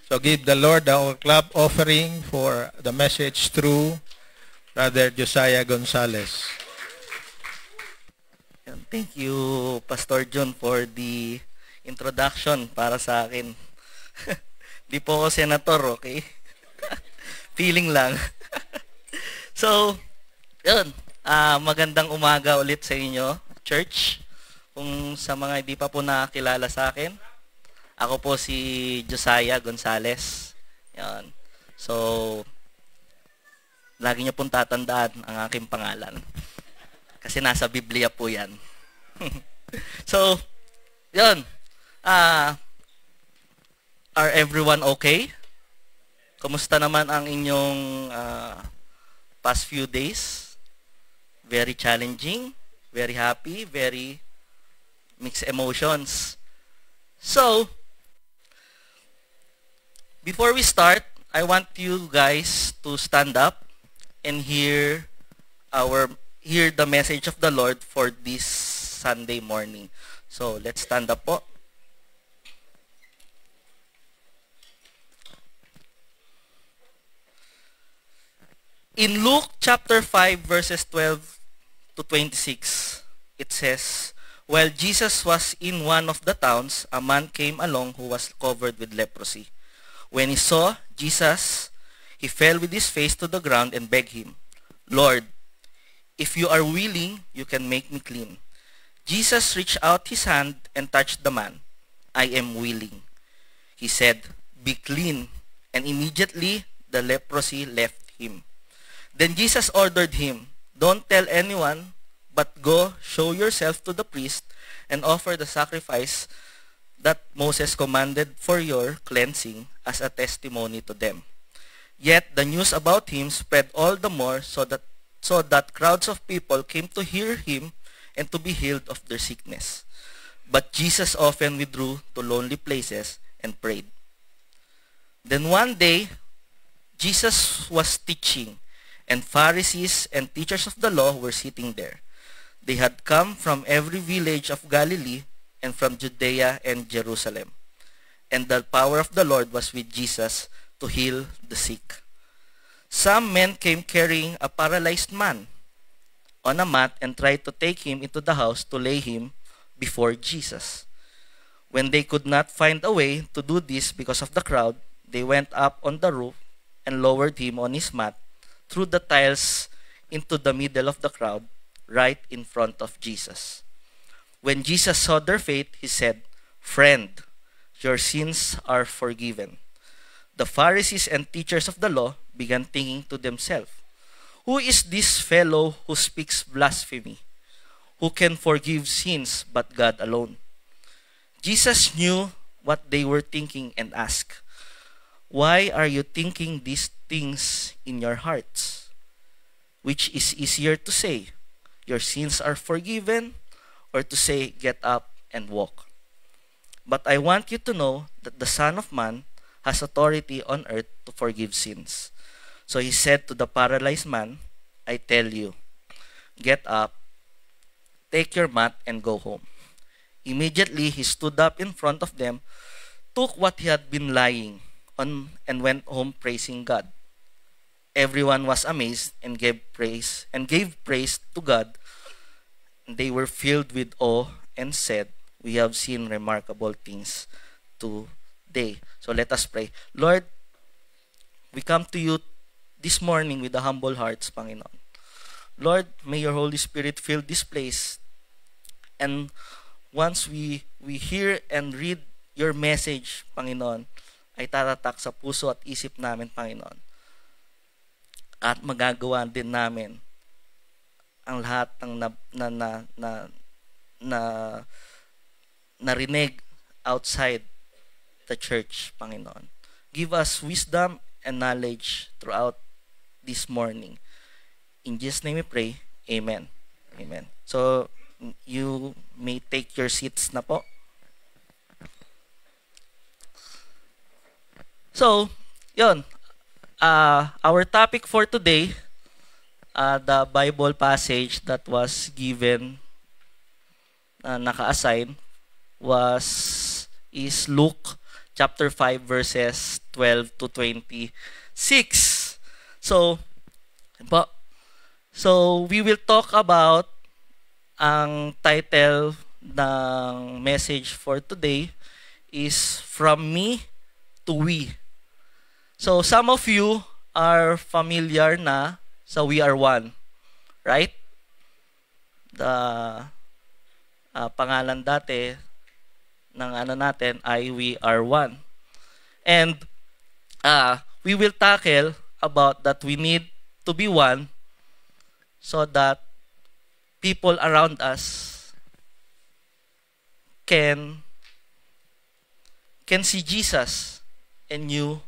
So give the Lord our clap offering for the message through Brother Josiah Gonzalez. Thank you, Pastor John, for the introduction para sa akin. Di po ako senator, okay? Feeling lang. So, yun. Magandang umaga ulit sa inyo, church. Kung sa mga hindi pa po nakakilala sa akin, ako po si Josiah Gonzalez. Yan. So, lagi niyo pong tatandaan ang aking pangalan. Kasi nasa Biblia po yan. So, yun. Are everyone okay? Kumusta naman ang inyong past few days? Very challenging, very happy, very mixed emotions. So, before we start, I want you guys to stand up and hear the message of the Lord for this Sunday morning. So, let's stand up po. In Luke chapter 5 verses 12 to 26, it says, "While Jesus was in one of the towns, a man came along who was covered with leprosy. When he saw Jesus, he fell with his face to the ground and begged him, 'Lord, if you are willing, you can make me clean.' Jesus reached out his hand and touched the man. 'I am willing,' he said, 'be clean.' And immediately the leprosy left him. Then Jesus ordered him, 'Don't tell anyone, but go show yourself to the priest and offer the sacrifice that Moses commanded for your cleansing as a testimony to them.' Yet the news about him spread all the more so that crowds of people came to hear him and to be healed of their sickness. But Jesus often withdrew to lonely places and prayed. Then one day, Jesus was teaching, and Pharisees and teachers of the law were sitting there. They had come from every village of Galilee and from Judea and Jerusalem. And the power of the Lord was with Jesus to heal the sick. Some men came carrying a paralyzed man on a mat and tried to take him into the house to lay him before Jesus. When they could not find a way to do this because of the crowd, they went up on the roof and lowered him on his mat through the tiles into the middle of the crowd, right in front of Jesus. When Jesus saw their faith, he said, 'Friend, your sins are forgiven.' The Pharisees and teachers of the law began thinking to themselves, 'Who is this fellow who speaks blasphemy? Who can forgive sins but God alone?' Jesus knew what they were thinking and asked, 'Why are you thinking these things in your hearts? Which is easier to say, your sins are forgiven, or to say, get up and walk? But I want you to know that the Son of Man has authority on earth to forgive sins.' So he said to the paralyzed man, 'I tell you, get up, take your mat and go home.' Immediately he stood up in front of them, took what he had been lying on, and went home praising God. Everyone was amazed and gave praise to God. They were filled with awe and said, 'We have seen remarkable things today.'" So let us pray. Lord, we come to you this morning with the humble hearts, Panginoon. Lord, may your Holy Spirit fill this place. And once we hear and read your message, Panginoon, ay tatatak sa puso at isip namin, Panginoon. At magagawa din namin ang lahat ng narinig outside the church, Panginoon. Give us wisdom and knowledge throughout this morning. In Jesus' name we pray. Amen. Amen. So, you may take your seats na po. So, yun. Our topic for today, the Bible passage that was given, naka-assign, is Luke chapter 5 verses 12 to 26. So, we will talk about ang title ng message for today is From Me to We. So, some of you are familiar na sa We Are One, right? The pangalan dati ng natin ay We Are One. And we will tackle about that we need to be one so that people around us can see Jesus and you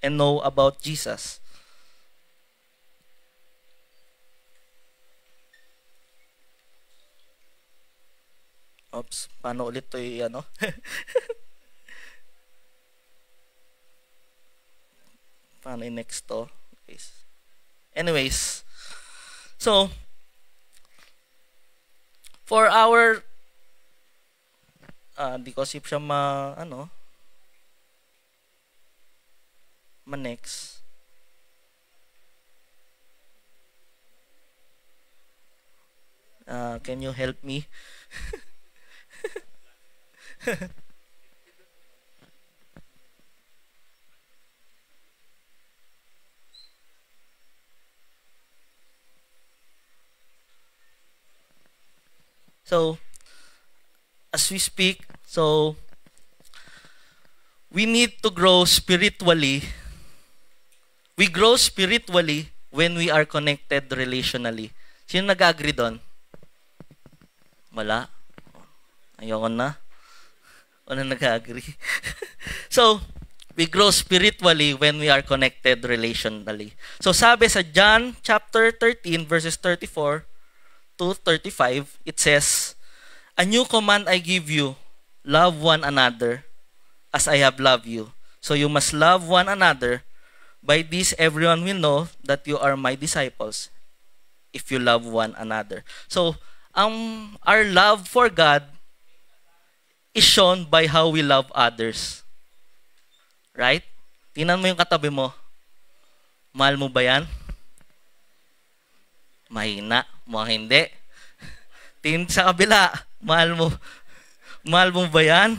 and know about Jesus. Oops, paano ulit to paano next to? Anyways, so, for our, di ko sip siya next. Can you help me? So, as we speak, so, we need to grow spiritually. We grow spiritually when we are connected relationally. Sino nag-agree doon? Wala. Ayoko na. Wala nag-agree. So, we grow spiritually when we are connected relationally. So, sabi sa John chapter 13 verses 34 to 35, it says, "A new command I give you, love one another as I have loved you. So you must love one another. By this everyone will know that you are my disciples, if you love one another." So, our love for God is shown by how we love others. Right? Tingnan mo yung katabi mo. Mahal mo ba yan? Mahina. Mukhang hindi. Tingin sa kabila. Mahal mo ba yan?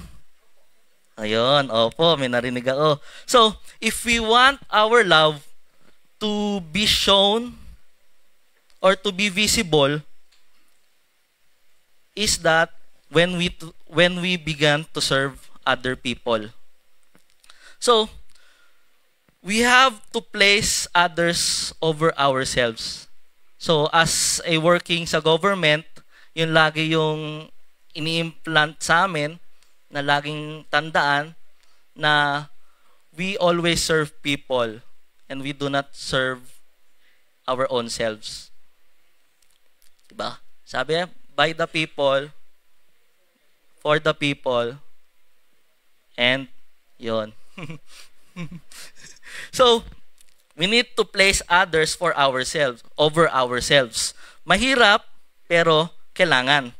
Ayun, opo, may narinig ako. So, if we want our love to be shown or to be visible, is that when we began to serve other people. So, we have to place others over ourselves. So, as a working sa government, yun lagi yung ini-implant sa amin na laging tandaan na we always serve people and we do not serve our own selves. Diba? Sabi, by the people, for the people, and yun. So, we need to place others for ourselves, over ourselves. Mahirap, pero kailangan.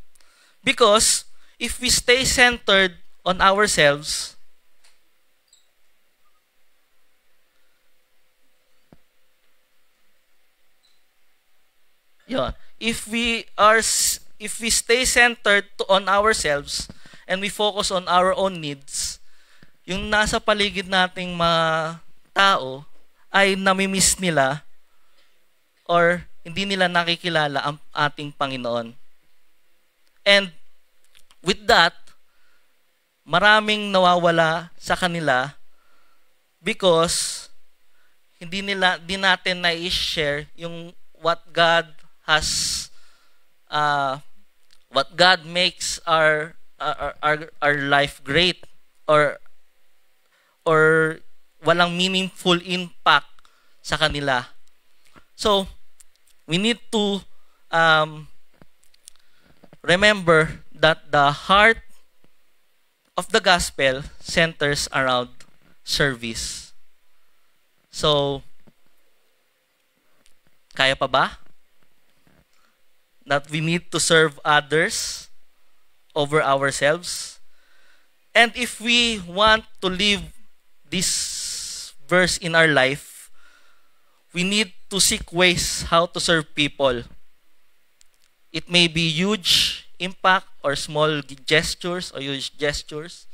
Because, if we stay centered on ourselves, yun. If we stay centered on ourselves and we focus on our own needs, yung nasa paligid nating mga tao ay namimiss nila or hindi nila nakikilala ang ating Panginoon. And with that, maraming nawawala sa kanila because di natin na-share yung what God has, what God makes our life great, or walang meaningful impact sa kanila. So, we need to remember that the heart of the gospel centers around service. So, kaya pa ba? That we need to serve others over ourselves. And if we want to live this verse in our life, we need to seek ways how to serve people. It may be huge impact or small gestures or huge gestures.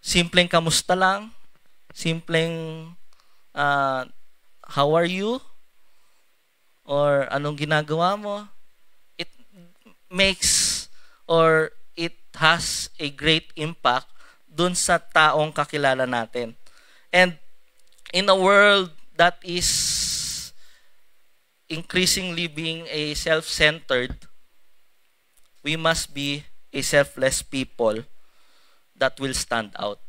Simpleng kamusta lang, simpleng how are you? Or anong ginagawa mo? It makes or it has a great impact dun sa taong kakilala natin. And in a world that is increasingly being a self-centered, we must be a selfless people that will stand out.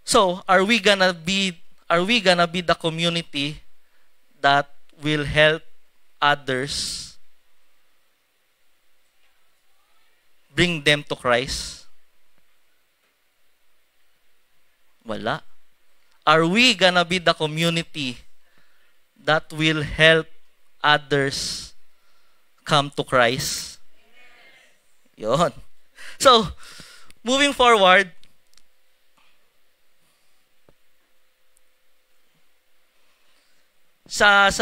So, are we gonna be the community that will help others bring them to Christ? Wala. Are we gonna be the community that will help others come to Christ? Yon. So, moving forward, sa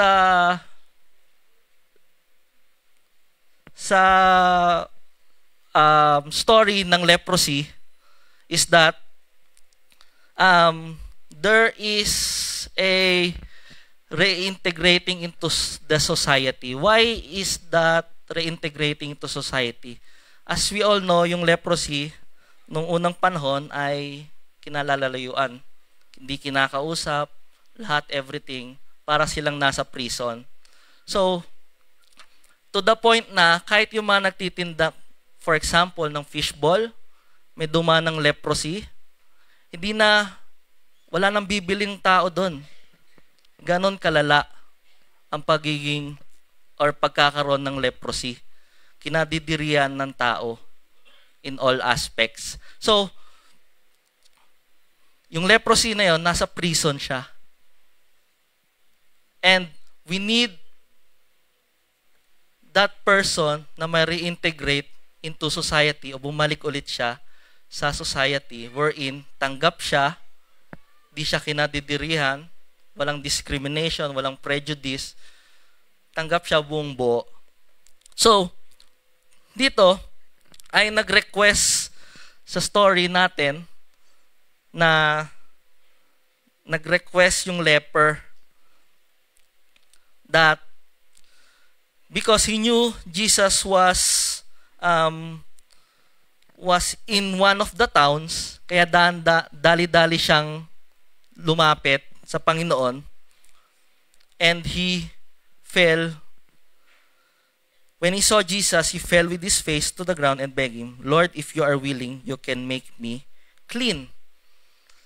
story ng leprosy is that there is a reintegrating into the society. Why is that reintegrating into society? As we all know, yung leprosy nung unang panahon ay kinalalayuan. Hindi kinakausap, lahat, everything, para silang nasa prison. So, to the point na kahit yung mga nagtitinda, for example, ng fishball, may dumanang leprosy, wala nang bibiling tao doon. Ganon kalala ang pagiging or pagkakaroon ng leprosy. Kinadidirian ng tao in all aspects. So, yung leprosy na yon, nasa prison siya. And we need that person na may reintegrate into society o bumalik ulit siya sa society wherein tanggap siya, di siya kinadidirihan, walang discrimination, walang prejudice, tanggap siya buong buo. So, dito ay nag-request sa story natin na nag-request yung leper that because he knew Jesus was in one of the towns, kaya dali-dali siyang lumapit sa Panginoon, and he fell. When he saw Jesus, he fell with his face to the ground and begged him, "Lord, if you are willing, you can make me clean."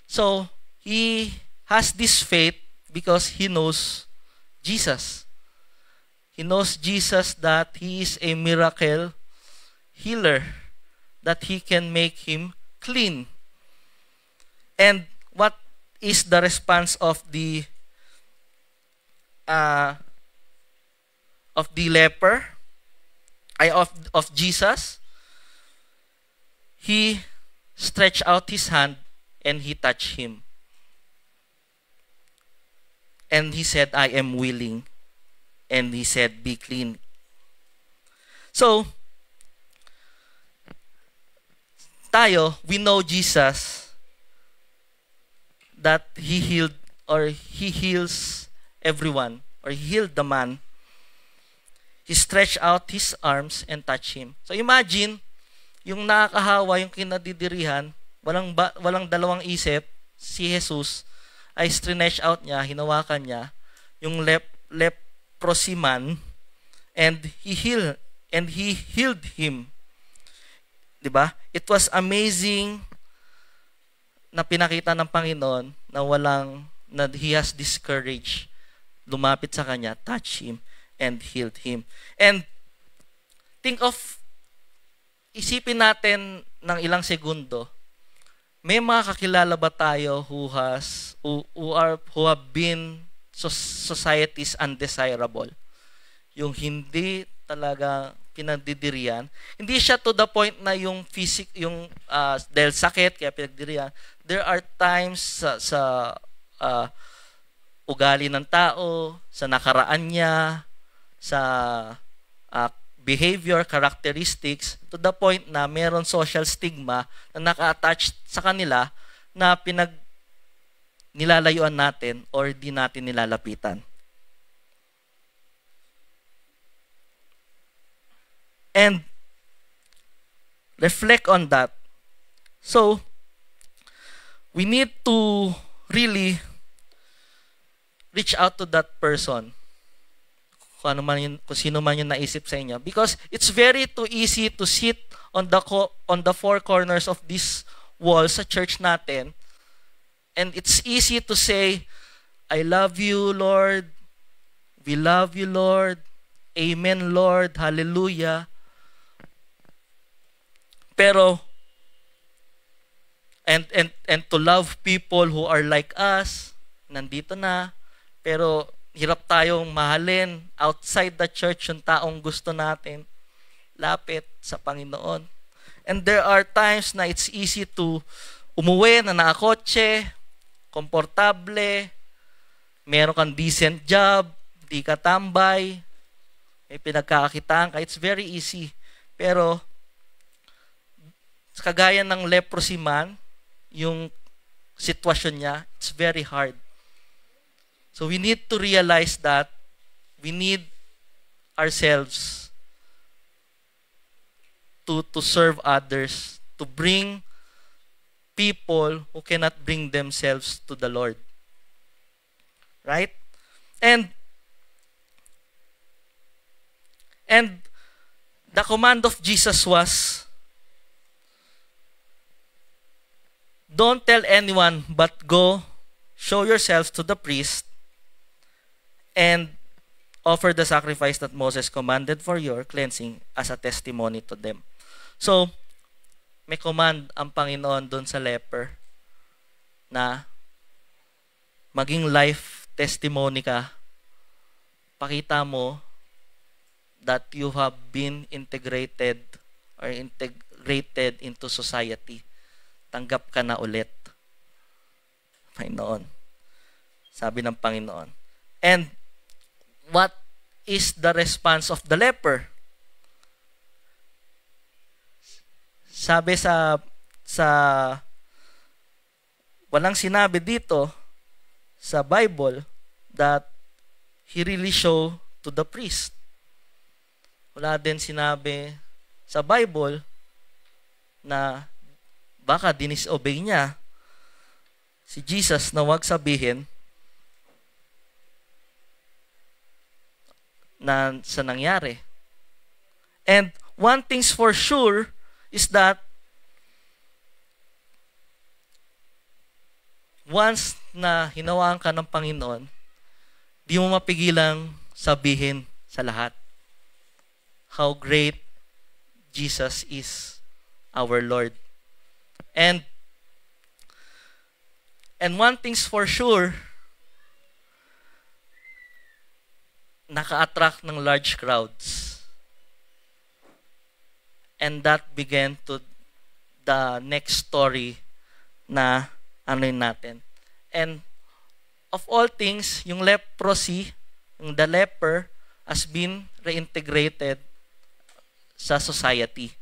So, he has this faith because he knows Jesus. He knows Jesus that he is a miracle healer, that he can make him clean. And what is the response of the leper? Of Jesus? He stretched out his hand and he touched him. And he said, "I am willing." And he said, "Be clean." So, we know Jesus, that he healed or he heals everyone, or he healed the man. He stretched out his arms and touched him. So imagine, yung nakakahawa, yung kinadidirihan, walang dalawang isip, si Jesus ay stretch out niya, hinawakan niya yung leprosy man, and he healed him. 'Di ba? It was amazing na pinakita ng Panginoon na he has this courage. Lumapit sa kanya, touch him, and healed him. And isipin natin ng ilang segundo, may mga kakilala ba tayo who have been society's undesirable? Yung hindi talaga pinagdidirian. Hindi siya to the point na yung dahil sakit kaya pinagdirian. There are times sa ugali ng tao, sa nakaraan niya, sa behavior, characteristics, to the point na meron social stigma na naka-attach sa kanila na nilalayuan natin or di natin nilalapitan. And reflect on that. So, we need to really reach out to that person. Kung sino man yung naisip sa inyo. Because it's very too easy to sit on the four corners of this wall sa church natin. And it's easy to say, I love you, Lord. We love you, Lord. Amen, Lord. Hallelujah. Pero, and to love people who are like us, nandito na, pero hirap tayong mahalin outside the church yung taong gusto natin, lapit sa Panginoon. And there are times na it's easy to umuwi na nakakotse, komportable, meron kang decent job, di ka tambay, may pinagkakakitaan ka, it's very easy. Pero, kagaya ng leprosy man, yung sitwasyon niya, it's very hard. So we need to realize that we need ourselves to serve others, to bring people who cannot bring themselves to the Lord. Right? And the command of Jesus was, don't tell anyone, but go, show yourselves to the priest, and offer the sacrifice that Moses commanded for your cleansing as a testimony to them. So, may command ang Panginoon doon sa leper na maging life testimony ka. Pakita mo that you have been integrated into society. Tanggap ka na ulit. Panginoon. Sabi ng Panginoon. And what is the response of the leper? Sabi sa walang sinabi dito sa Bible that he really show to the priest. Wala din sinabi sa Bible na baka dinisobey niya si Jesus na wag sabihin na sa nangyari. And one thing's for sure is that once na hinawaan ka ng Panginoon, di mo mapigilang sabihin sa lahat how great Jesus is our Lord. And one thing's for sure, naka-attract ng large crowds. And that began to the next story na natin. And of all things, yung leprosy, the leper has been reintegrated sa society.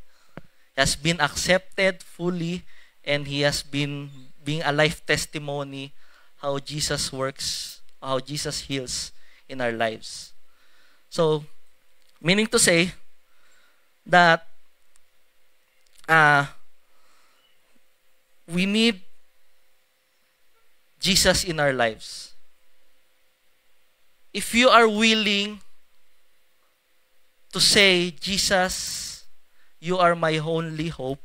He has been accepted fully, and he has been being a life testimony how Jesus works, how Jesus heals in our lives. So, meaning to say that we need Jesus in our lives. If you are willing to say, Jesus, you are my only hope,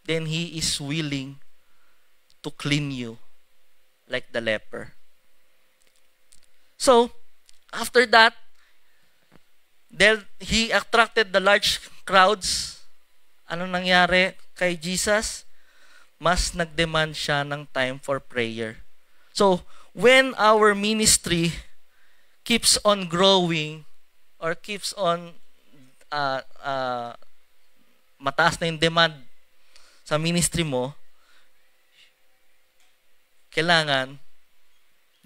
then He is willing to clean you like the leper. So, after that, He attracted the large crowds. Ano nangyari kay Jesus? Mas nag-demand siya ng time for prayer. So, when our ministry keeps on growing or keeps on mataas na yung demand sa ministry mo, kailangan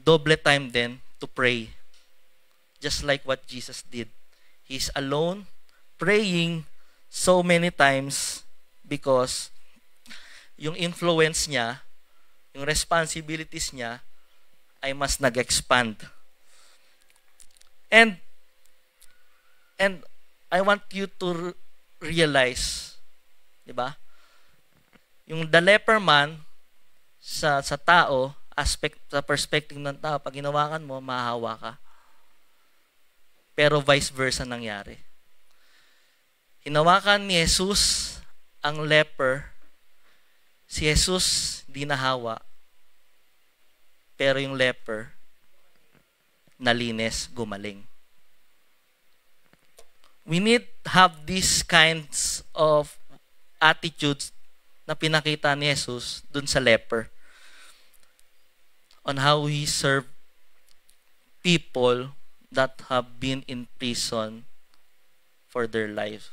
double time din to pray. Just like what Jesus did. He's alone, praying so many times because yung influence niya, yung responsibilities niya, ay mas nag-expand. And I want you to realize, di ba? Yung the leper man sa tao, sa perspective ng tao, pag ginawakan mo, mahahawa ka. Pero vice versa nangyari. Hinawakan ni Jesus ang leper. Si Jesus di nahawa. Pero yung leper, nalinis, gumaling. We need to have these kinds of attitudes na pinakita ni Jesus dun sa leper. On how he served people that have been in prison for their life.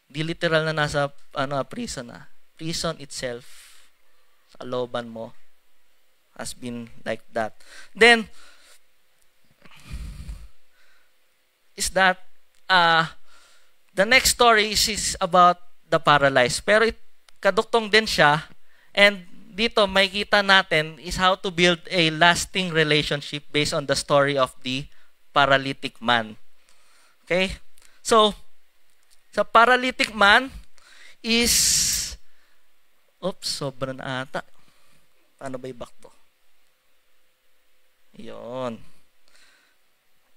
Di literal na nasa prison na. Prison itself, sa looban mo, has been like that. Then, is that, the next story is about the paralyzed. Pero kaduktong din siya, and dito makikita natin is how to build a lasting relationship based on the story of the paralytic man. Okay? So, sa paralytic man is, sobra na ata. Paano ba i-back to? Yun.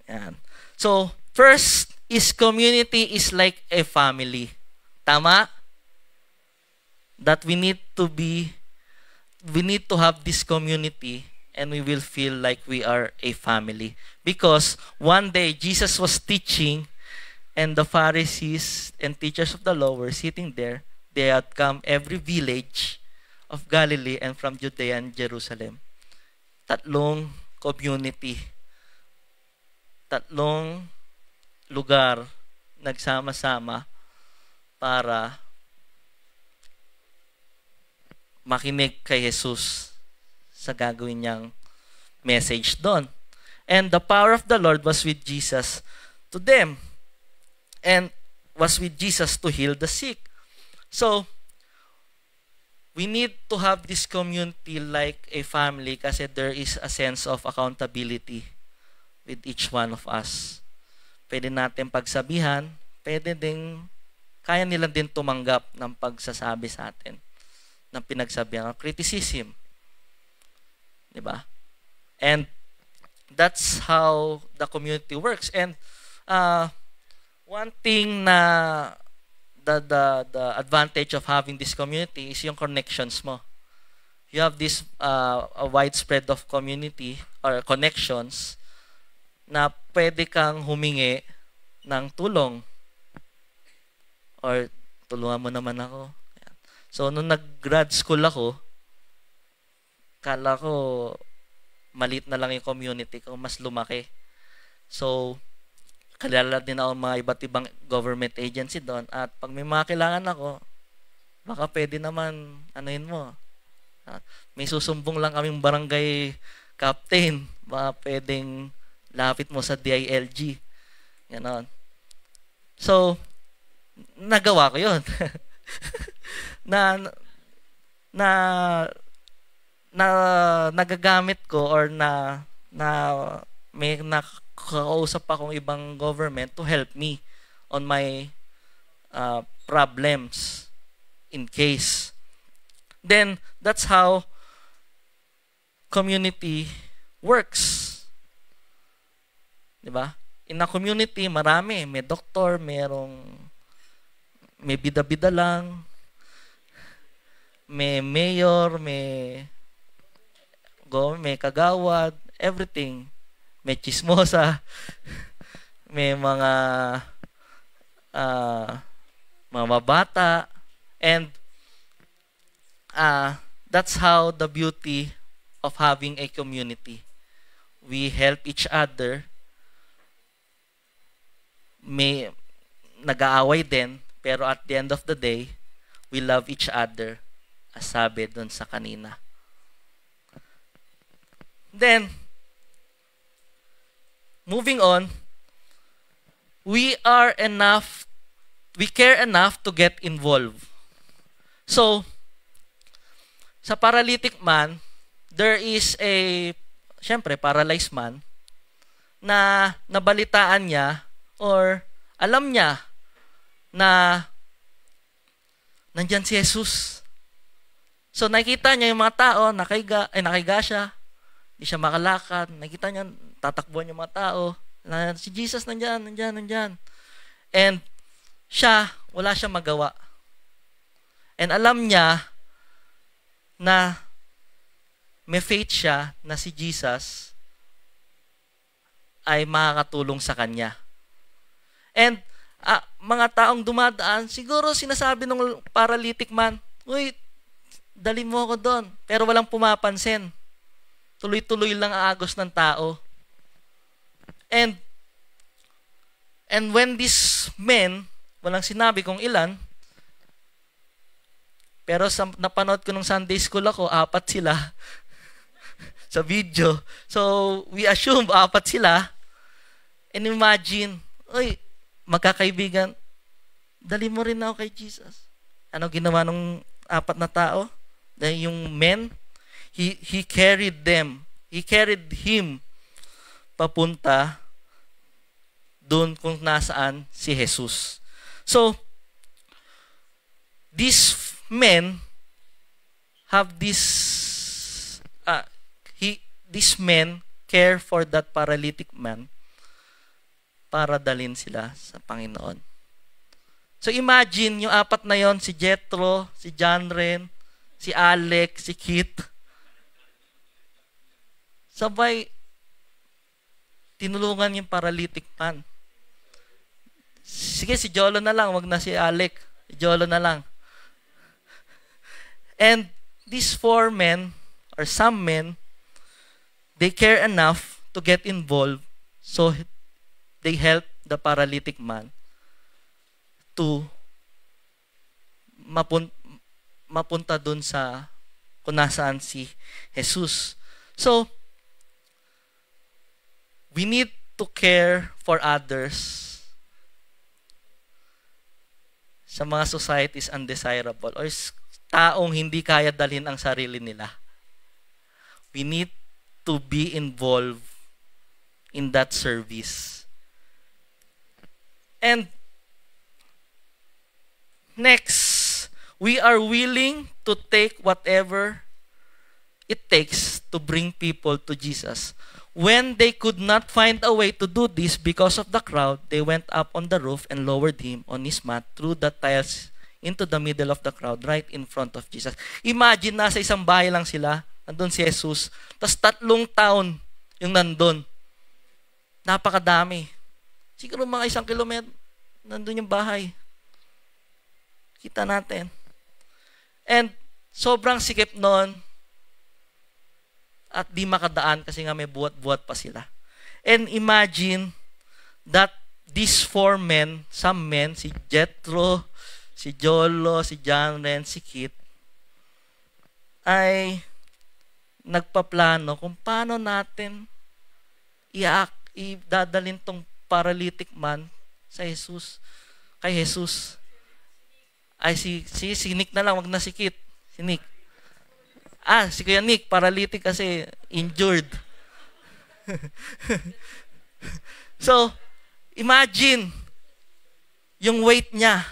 Yan. So, first is community is like a family. Tama? That we need to have this community and we will feel like we are a family. Because one day, Jesus was teaching and the Pharisees and teachers of the law were sitting there. They had come every village of Galilee and from Judea and Jerusalem. Tatlong community. Tatlong lugar nagsama-sama para makinig kay Jesus sa gagawin niyang message doon. And the power of the Lord was with Jesus to them. And was with Jesus to heal the sick. So, we need to have this community like a family kasi there is a sense of accountability with each one of us. Pwede natin pagsabihan, kaya nila din tumanggap ng pagsasabi sa atin, ng pinagsabihan, criticism. Diba? And that's how the community works. And one thing na the advantage of having this community is yung connections mo. You have this a widespread of community or connections na pwede kang humingi ng tulong. Or tulungan mo naman ako. So, nung nag-grad school ako, kala ko maliit na lang yung community ko, mas lumaki. So, kalala din ako mga iba't ibang government agency doon. At pag may mga kailangan ako, baka pwede naman, anuhin mo. May susumbong lang kaming barangay captain. Baka pwedeng lapit mo sa DILG. Ganon. So, nagawa ko yun. Nagagamit ko or may nakakausap akong ibang government to help me on my problems in case. Then, that's how community works. Diba? In a community, marami. May doktor, may bida-bida lang, may mayor, may kagawad, everything. May chismosa, may mga bata, and that's how the beauty of having a community. We help each other. nag-aaway din, pero at the end of the day, we love each other, as sabi dun sa kanina. Then, moving on, we care enough to get involved. So, sa paralytic man, there is syempre, paralyzed man, na nabalitaan niya or alam niya na nandyan si Jesus. So, nakikita niya yung mga tao, nakahiga siya, hindi siya makalakad. Nakita niya, tatakbuhan yung mga tao. Si Jesus nandyan. And siya, wala siyang magawa. And alam niya na may faith siya na si Jesus ay makakatulong sa kanya. And mga taong dumadaan, siguro sinasabi ng paralytic man, uy, dali mo ako doon. Pero walang pumapansin. Tuloy-tuloy lang ang agos ng tao. And when these men, walang sinabi kung ilan, pero napanood ko nung Sunday school ako, 4 sila sa video. So, we assume 4 sila. And imagine, uy, magkakaibigan, dali mo rin ako kay Jesus. Ano ginawa nung 4 na tao? Dahil yung men, he carried them. He carried him papunta doon kung nasaan si Jesus. So, these men have these men care for that paralytic man para dalhin sila sa Panginoon. So imagine yung 4 na yon, si Jethro, si John Ren, si Alex, si Kit. Sabay tinulungan yung paralytic man. Sige, si Jolo na lang, wag na si Alex. Si Jolo na lang. And these 4 men, or some men, they care enough to get involved, so they help the paralytic man to mapunta dun sa kung nasaan si Jesus. So, we need to care for others sa mga societies undesirable or taong hindi kaya dalhin ang sarili nila. We need to be involved in that service. And next, we are willing to take whatever it takes to bring people to Jesus. When they could not find a way to do this because of the crowd, they went up on the roof and lowered him on his mat through the tiles into the middle of the crowd, right in front of Jesus. Imagine, nasa isang bahay lang sila, nandun si Jesus, tapos 3 taon yung nandun. Napakadami. Siguro mga 1 kilometro, nandun yung bahay. Kita natin. And sobrang sikip nun, at di makadaan kasi nga may buwat-buwat pa sila. And imagine that these 4 men, some men, si Jethro, si Jolo, si John Ren, si Kit, ay nagpaplano kung paano natin idadalhin tong paralytic man sa Jesus, kay Jesus. Ay, si Nick na lang, wag na si Kit. Si Nick. Si Kuya Nick, paralytic kasi injured. So, imagine yung weight niya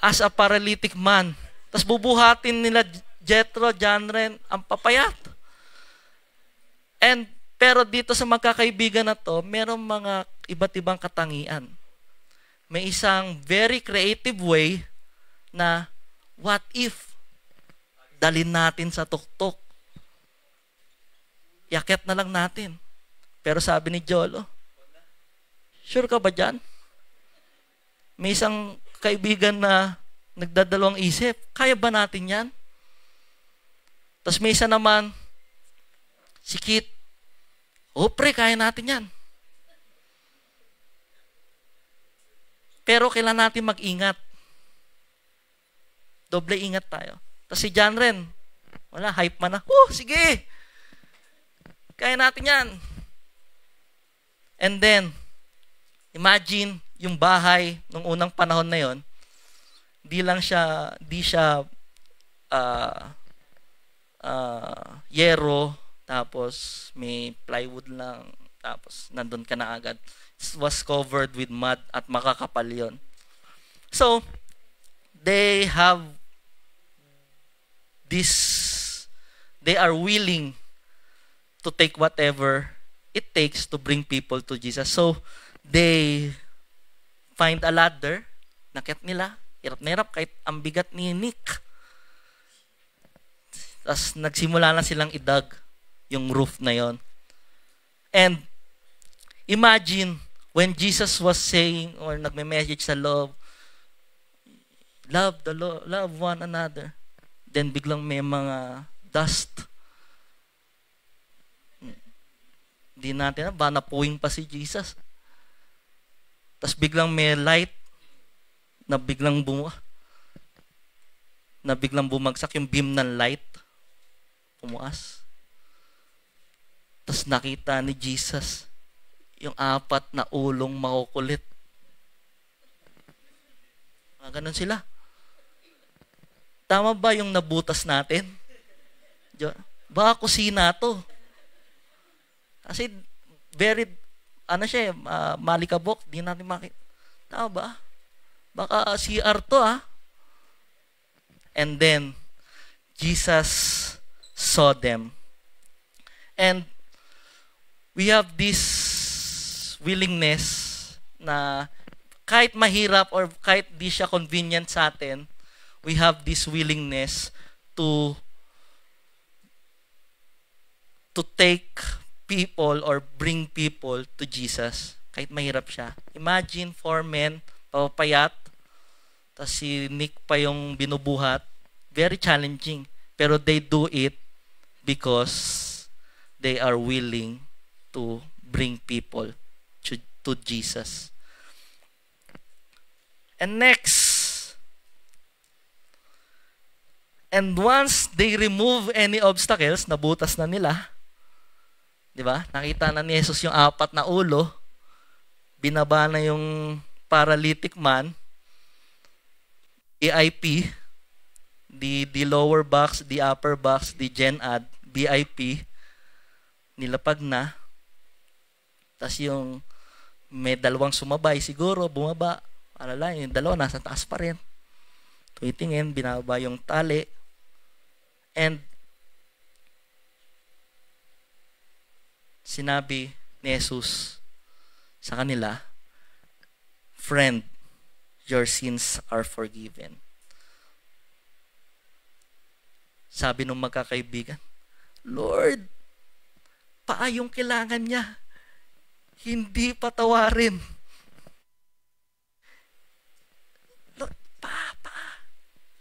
as a paralytic man. Tapos bubuhatin nila Jethro, John Ren, ang papayat. Pero dito sa magkakaibigan na to, merong mga iba't ibang katangian. May isang very creative way na what if dalhin natin sa tuktok. Yakyat na lang natin. Pero sabi ni Jolo, sure ka ba dyan? May isang kaibigan na nagdadalawang isip, kaya ba natin yan? Tapos may isa naman, si Kit, pre, kaya natin yan. Pero kailangan natin mag-ingat. Doble ingat tayo. Tapos si John rin, wala, hype man na. Sige! Kaya natin yan. And then, imagine yung bahay nung unang panahon na yon, di siya yero, tapos may plywood lang, tapos nandun ka na agad. It was covered with mud at makakapal yun. So, they are willing to take whatever it takes to bring people to Jesus. So, they find a ladder, nakit nila, hirap na hirap, kahit ang bigat ni Nick. Tapos nagsimula na silang idag yung roof na yon. And imagine when Jesus was saying or nagme-message sa love one another. Then biglang may mga dust. Hindi natin ba napuwing pa si Jesus. Tapos biglang may light na biglang bumagsak yung beam ng light. Pumuas. Tapos nakita ni Jesus yung 4 na ulong makukulit. Ganun sila. Tama ba yung nabutas natin? Baka kusina to. Kasi very, malikabok, di natin makita. Tama ba? Baka CR to And then, Jesus saw them. And we have this willingness na kahit mahirap or kahit di siya convenient sa atin, we have this willingness to take people or bring people to Jesus. Kahit mahirap siya. Imagine 4 men, papayat, tapos si Nick pa yung binubuhat. Very challenging. Pero they do it because they are willing to bring people to Jesus. And next, and once they remove any obstacles, nabutas na nila, di ba? Nakita na ni Jesus yung 4 na ulo, binaba na yung paralytic man, VIP, the lower box, the upper box, the Gen Ad, VIP, nilapag na. Tapos yung may 2 sumabay, siguro, bumaba. Alala, yung 2 nasa taas pa rin. Tumitingin, binaba yung tali. And sinabi ni Jesus sa kanila, "Friend, your sins are forgiven." Sabi nung magkakaibigan, "Lord, paayong kailangan niya, hindi patawarin." Lord,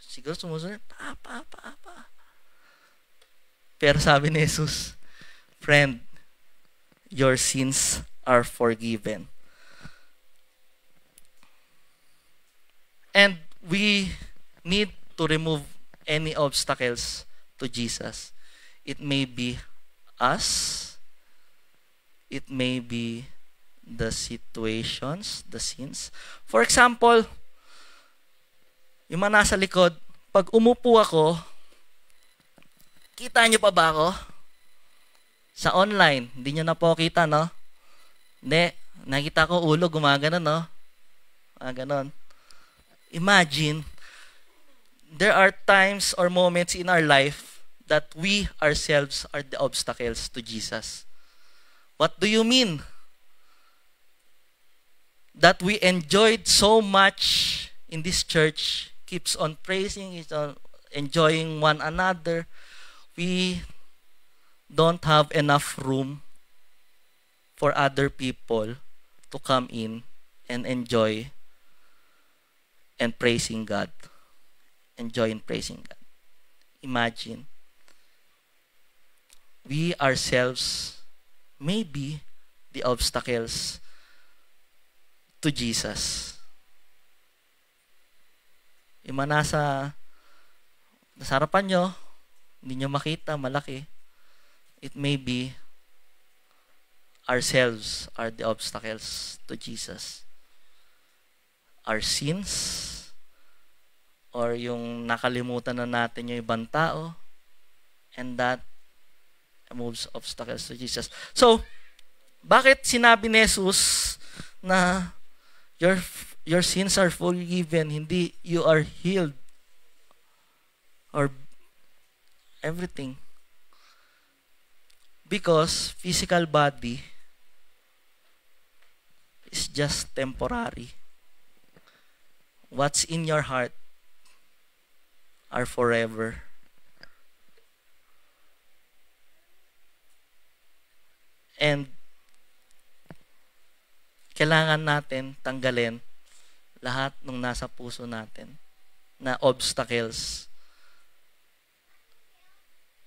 siguro sumusunod, pa. Pero sabi ni Jesus, "Friend, your sins are forgiven." And we need to remove any obstacles to Jesus. It may be us. It may be the situations, the sins. For example, yung mga nasa likod, pag umupo ako, kita nyo pa ba ako? Sa online, hindi nyo na po kita, no? Hindi. Nakita ko ulo, gumagano, no? Ganon. Imagine, there are times or moments in our life that we ourselves are the obstacles to Jesus. What do you mean? That we enjoyed so much in this church, keeps on praising, is on enjoying one another. We don't have enough room for other people to come in and enjoy and praising God. Enjoy and praising God. Imagine, we ourselves may be the obstacles to Jesus. Yung mga nasa harapan nyo, hindi nyo makita, malaki. It may be ourselves are the obstacles to Jesus. Our sins, or yung nakalimutan na natin yung ibang tao, and that moves obstacles to Jesus. So, bakit sinabi ni Jesus na your sins are forgiven, hindi you are healed, or everything? Because physical body is just temporary. What's in your heart are forever. And kailangan natin tanggalin lahat ng nasa puso natin na obstacles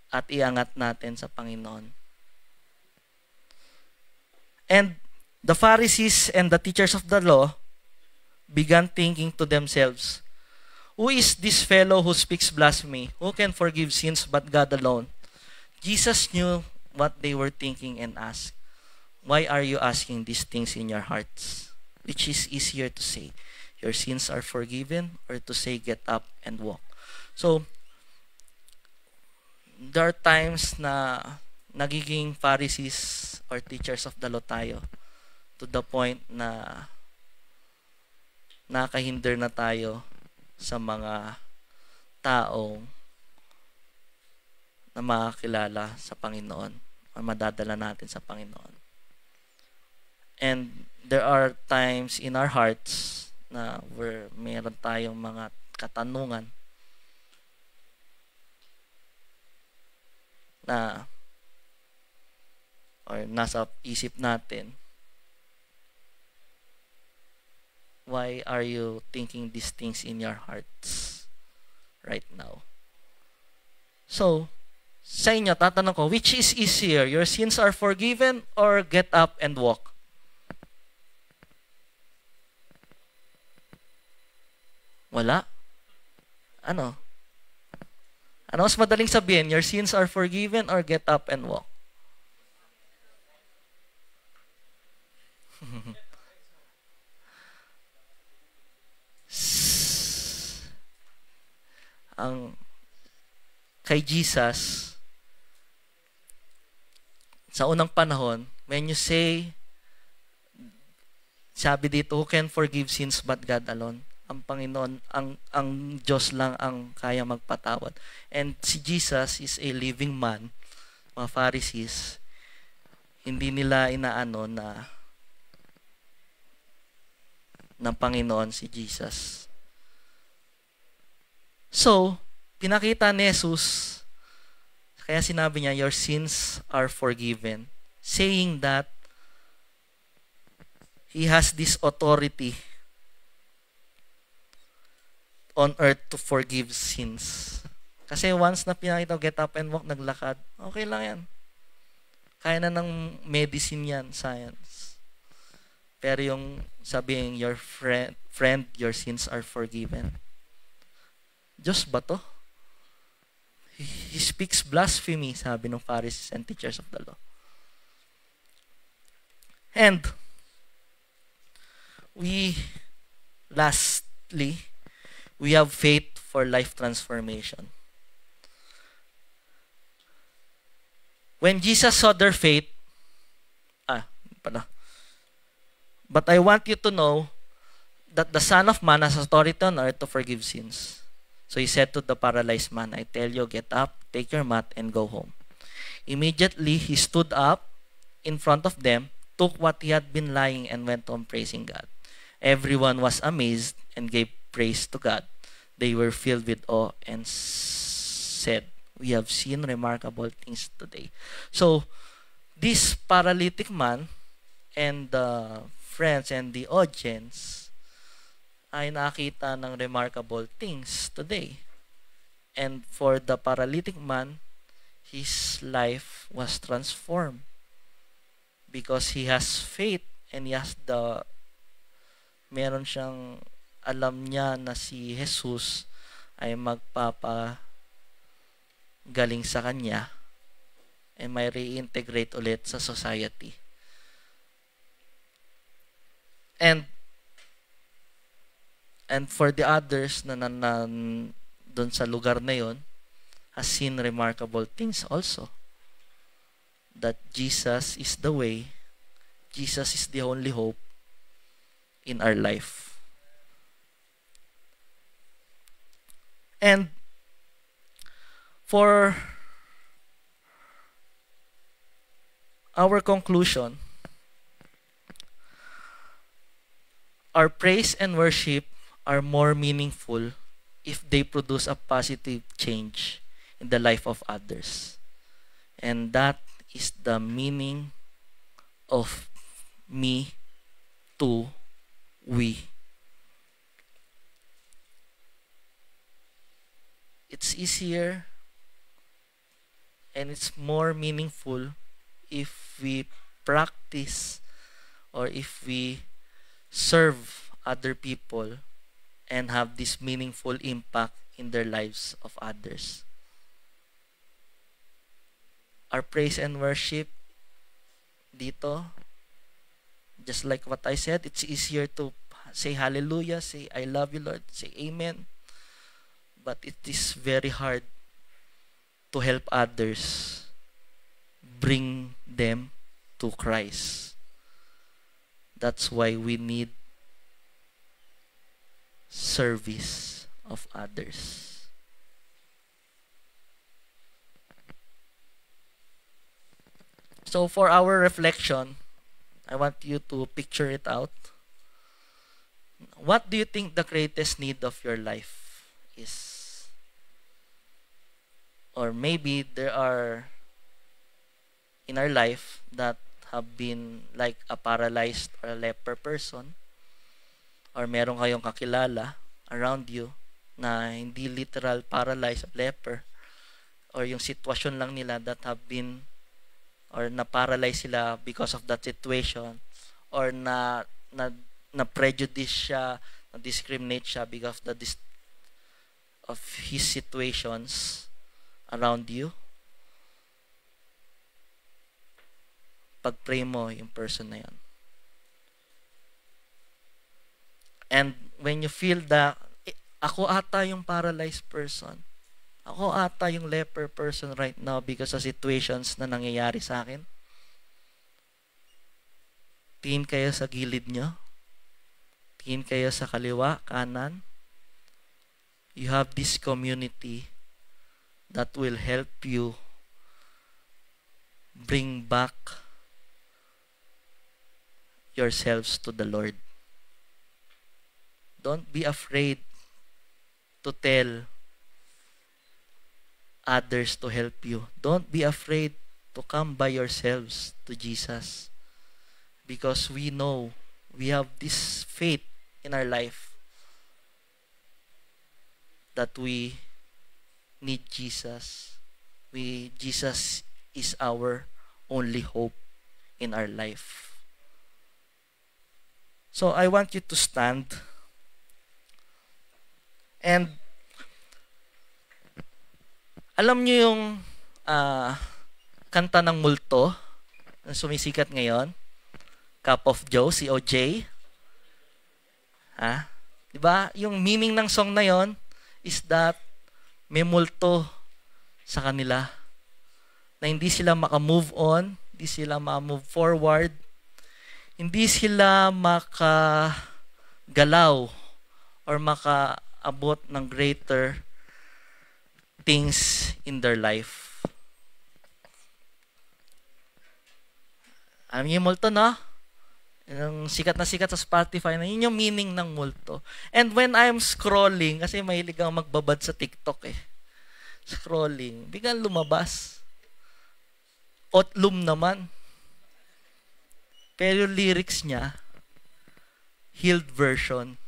at iangat natin sa Panginoon. And the Pharisees and the teachers of the law began thinking to themselves, "Who is this fellow who speaks blasphemy? Who can forgive sins but God alone?" Jesus knew what they were thinking and asked, "Why are you asking these things in your hearts?" Which is easier to say, "Your sins are forgiven," or to say, "Get up and walk." So, there are times na nagiging Pharisees or teachers of the law tayo to the point na nakahinder na tayo sa mga taong na makakilala sa Panginoon o madadala natin sa Panginoon. And there are times in our hearts na where meron tayong mga katanungan na or nasa isip natin, why are you thinking these things in your hearts right now? So, sa inyo, tatanong ko, which is easier? Your sins are forgiven or get up and walk? Wala? Ano? Ano mas madaling sabihin? Your sins are forgiven or get up and walk? Ang kay Jesus, sa unang panahon, when you say, sabi dito, who can forgive sins but God alone? Ang Panginoon, ang Diyos lang ang kaya magpatawad. And si Jesus is a living man. Mga Pharisees, hindi nila inaano na ng Panginoon si Jesus. So, pinakita ni Jesus, kaya sinabi niya, your sins are forgiven. Saying that, He has this authority on earth to forgive sins. Kasi once na pinakita, get up and walk, naglakad, okay lang yan. Kaya na ng medicine yan, science. Pero yung sabihin, your friend, your sins are forgiven. Diyos ba to? He speaks blasphemy, sabi ng Pharisees and teachers of the law. And lastly, we have faith for life transformation. When Jesus saw their faith, but I want you to know that the Son of Man has authority on earth to forgive sins. So He said to the paralyzed man, I tell you, get up, take your mat, and go home. Immediately, he stood up in front of them, took what he had been lying, and went on praising God. Everyone was amazed and gave praise to God. They were filled with awe and said, we have seen remarkable things today. So, this paralytic man and the friends and the audience ay nakita ng remarkable things today. And for the paralytic man, his life was transformed because he has faith and he has meron siyang alam niya na si Jesus ay magpapagaling sa kanya and may reintegrate ulit sa society. And for the others na doon sa lugar na yon, has seen remarkable things also. That Jesus is the way, Jesus is the only hope in our life. And for our conclusion, our praise and worship are more meaningful if they produce a positive change in the life of others. And that is the meaning of me to we. It's easier and it's more meaningful if we practice or if we serve other people and have this meaningful impact in their lives of others. Our praise and worship dito, just like what I said, it's easier to say hallelujah, say I love you Lord, say amen. But it is very hard to help others, bring them to Christ. That's why we need service of others. So for our reflection, I want you to picture it out. What do you think the greatest need of your life is? Or maybe there are in our life that have been like a paralyzed or a leper person, or meron kayong kakilala around you na hindi literal paralyzed or leper, or yung sitwasyon lang nila that have been or na-paralyze sila because of that situation, or na prejudice siya, na discriminate siya because of his situations around you. Pag-pray mo yung person na yan. And when you feel that, ako ata yung paralyzed person, ako ata yung leper person right now because of situations na nangyayari sa akin, tingin kayo sa gilid nyo, tingin kayo sa kaliwa, kanan. You have this community that will help you bring back yourselves to the Lord. Don't be afraid to tell others to help you. Don't be afraid to come by yourselves to Jesus. Because we know we have this faith in our life that we need Jesus. Jesus is our only hope in our life. So I want you to stand. And alam niyo yung kanta ng multo na sumisikat ngayon? Cup of Joe, COJ. Diba? Yung meaning ng song na yon is that may multo sa kanila. Na hindi sila maka-move on, hindi sila maka-move forward, hindi sila makagalaw or makaabot ng greater things in their life. Alam niyo yung multo, no? Yung sikat na sikat sa Spotify na yun yung meaning ng multo. And when I'm scrolling, kasi mahilig ako magbabad sa TikTok scrolling, biglang lumabas. Otlum naman. Pero yung lyrics niya, healed version.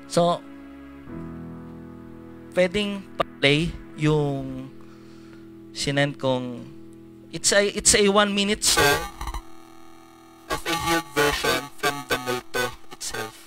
So, pwedeng pa-play yung sinend kong it's a 1-minute song of a healed version from the multo itself.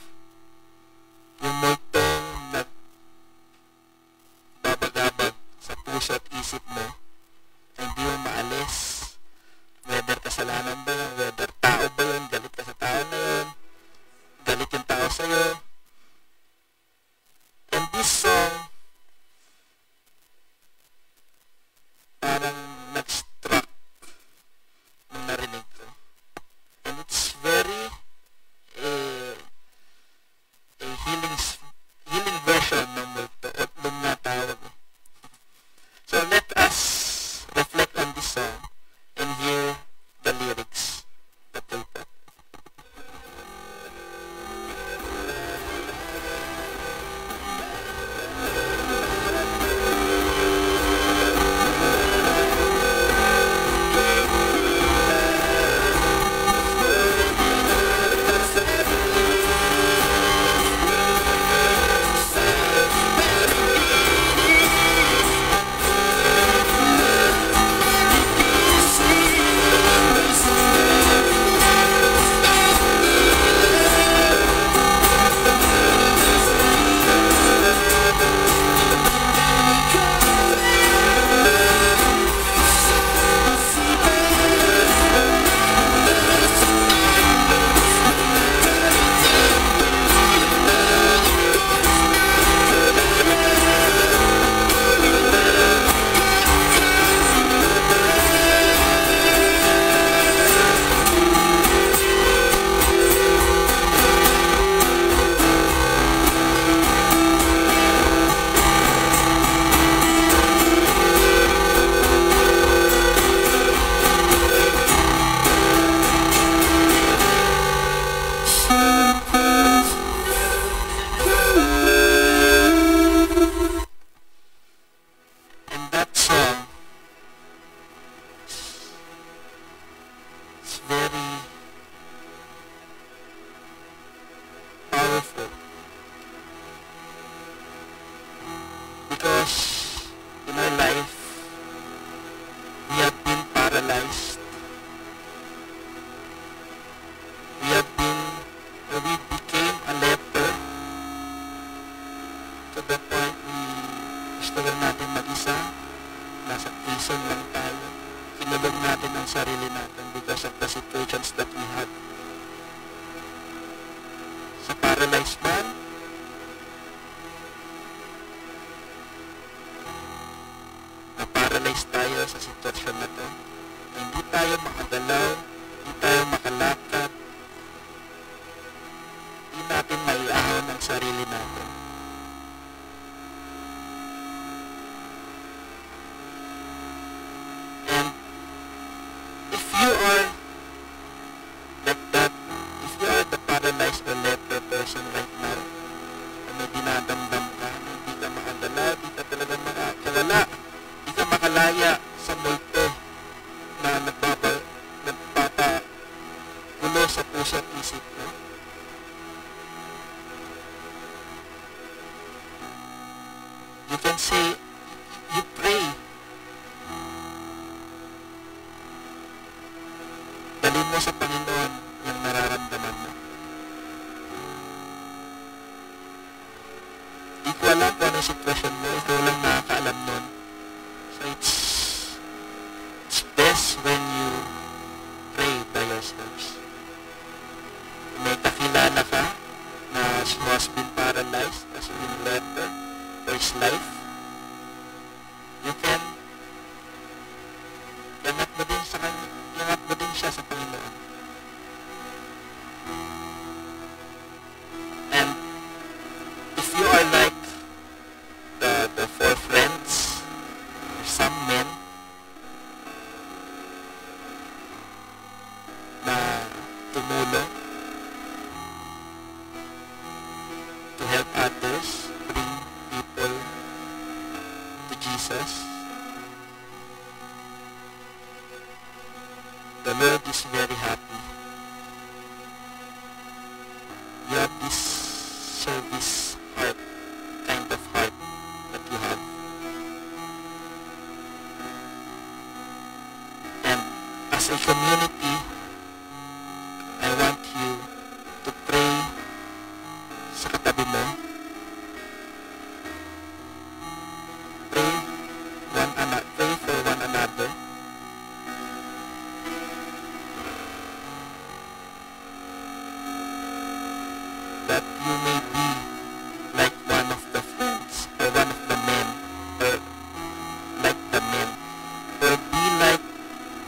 sa paralyzed man, na paralyzed tayo sa sitwasyon na to. Hindi tayo makagalaw, hindi tayo makalakad, hindi natin maiahon ang sarili natin. And if you are like that, if you are the paralyzed or leper person right now, na may dinadamdam ka, hindi ka makadala, hindi ka talaga makakalala, hindi ka makalaya sa multo na nagpapagulo sa puso at isip mo. You can say, you pray. Dalhin mo sa Panginoon yung nararamdaman mo. Di ko alam kung anong sitwasyon mo, ikaw lang nakakaalam nun. So it's best when you pray by yourselves. Kung may kakilala ka na who has been paralyzed, has been leper for his life, you can yangat mo din siya sa Panginoon. And if you are like the four friends or some men na tumulong to help others, bring people to Jesus, the Lord is very happy. You have this service heart, kind of heart that you have. And as a community, I want you to pray sa katabi mo. Pray for one another. That you may be like one of the friends, or one of the men, or like the men, or be like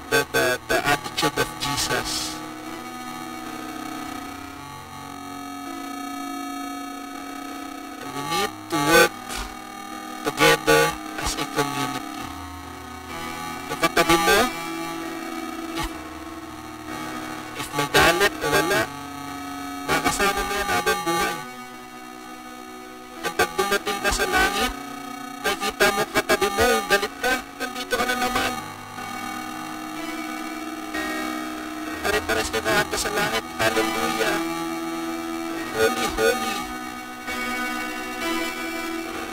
the attitude of Jesus. And we need to work together as a community. Yung katabi mo, if may galit o wala, makasama mo yan habang buhay. Kapag dumating ka sa langit, nakikita mo katabi mo, galit ka, nandito ka na naman. Pare-pares ka na sa langit, hallelujah, holy, holy.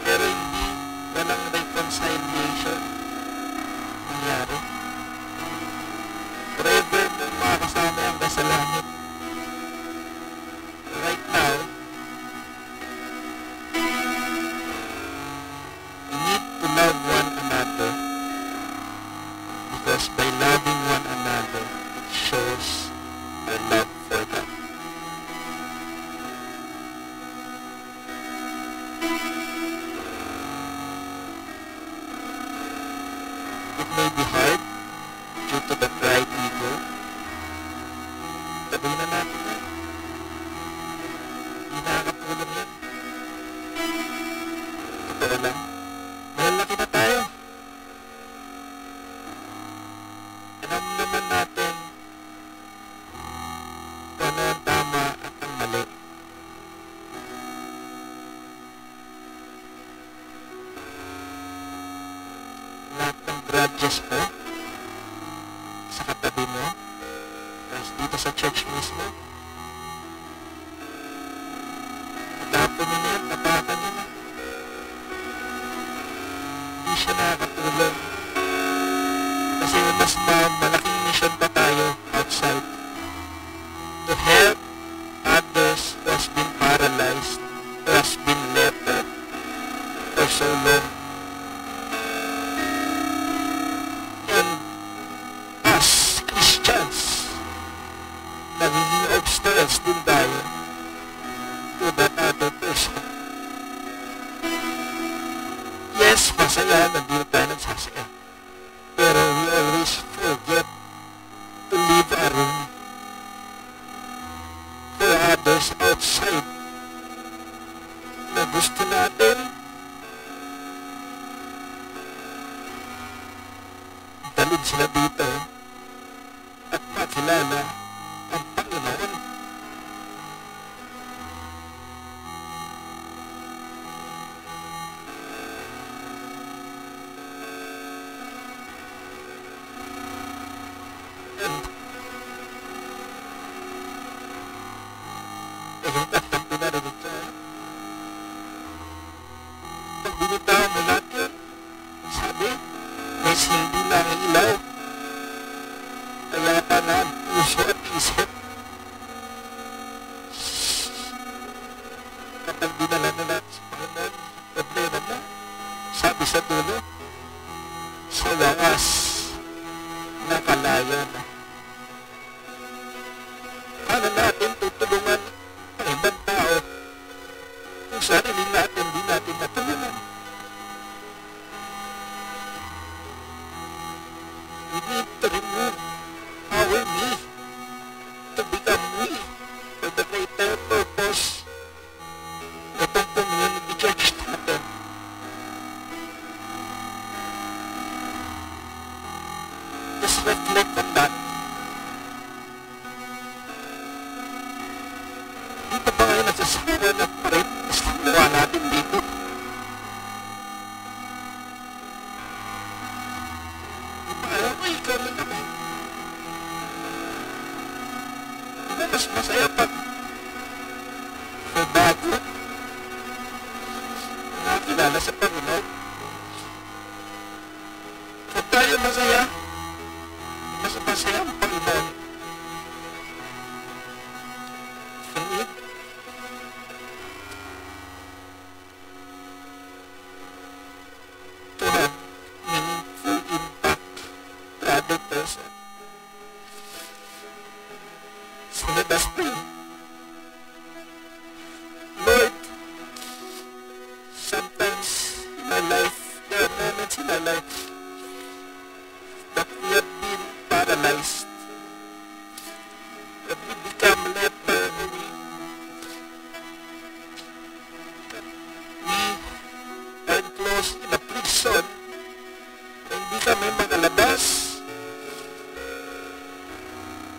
Pero hindi, walang reconciliation nangyari. Forever mo makakasama yan sa langit. Right now, we need to love one another, because by loving one another, it shows our love for God. It may be hard due to the pride ego. Tabi na natin yan. Hindi nakakatulong yan. Totoo lang. Malalaki na tayo. Alam naman natin kung ano ang tama at ang mali. Lahat ng grudges mo sa katabi mo, tapos dito sa church mismo, tapon nyo na yan, tapakan nyo na. Hindi siya nakakatulong. Kasi mas malaking mission pa tayo outside to help others who has been paralyzed, who has been leper for so long. And us, Christians, nagiging obstacles din tayo Kaya nandito tayo nagsasaya. Pero we always forget to leave a room for others outside na gusto natin dalhin sila dito at makilala ang Panginoon. And ang pinarinig ka, pag binitaw mo lahat yun, sabi, mas hindi lang ilaw. Kaya ka na puso at isip. Kapag dinala na lahat sa Panginoon, problema na. Sabi sa dulo, sa wakas, nakalaya na. Paano natin tutulungan ang ibang tao kung sarili natin di natin natulungan? We need to remove our me to become we for the greater purpose itong community church natin. Just reflect on that. Dito ba ngayon nasasawa na parin is ginawa natin dito? Ayaw ko, ikaw na naman. Diba mas masaya pag bago nakakilala sa Panginoon? Kung tayo masaya, mas masaya ang Panginoon. For me, to have meaningful impact to other person. So let us pray. Lord, sometimes in our life, there are moments in our life that we have been paralyzed, that we become leper, we are enclosed in a prison, na hindi kami makalabas,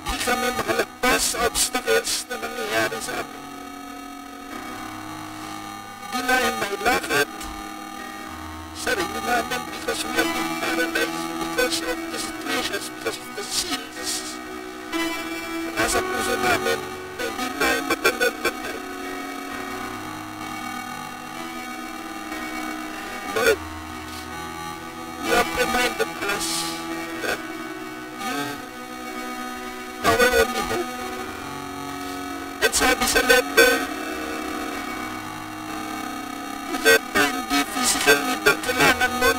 hindi kami makalagpas sa obstacles na nangyayari sa amin. Hindi namin mailakad sarili namin because we have been paralyzed because of the situations, because of the sins na nasa puso namin na hindi tayo matandaan. Lord, you have reminded us that you are our only hope. At sabi sa leper, leper hindi physical need ang kailangan mo,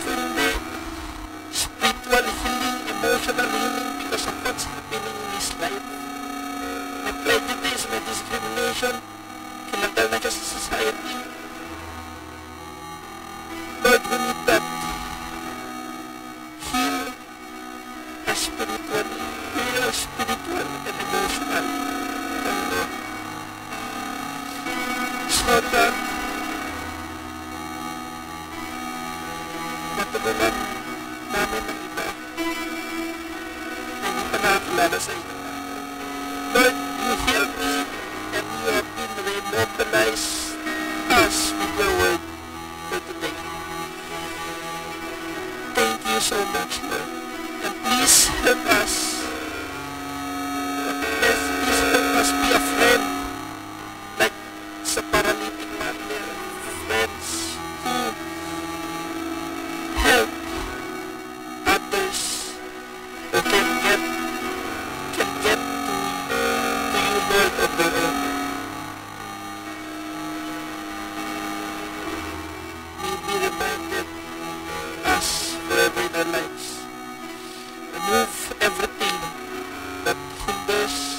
kundi spiritual healing, emotional healing because of what's happening in his life. May prejudice, may discrimination, kinanggal na siya sa society. Lord, we need that. Heal us spiritually, heal us spiritual and emotional. So that matulungan namin ang iba na hindi pa nakakilala sa iyo. Lord, you heal me and you have been re-mobilized us with your word for today. Thank you so much, Lord. And please help us. Please help us be a friend. Like sa paralytic man there. Friends who help others who can get to you, Lord, on their own. May be reminded us forever in our lives. Remove everything that hinders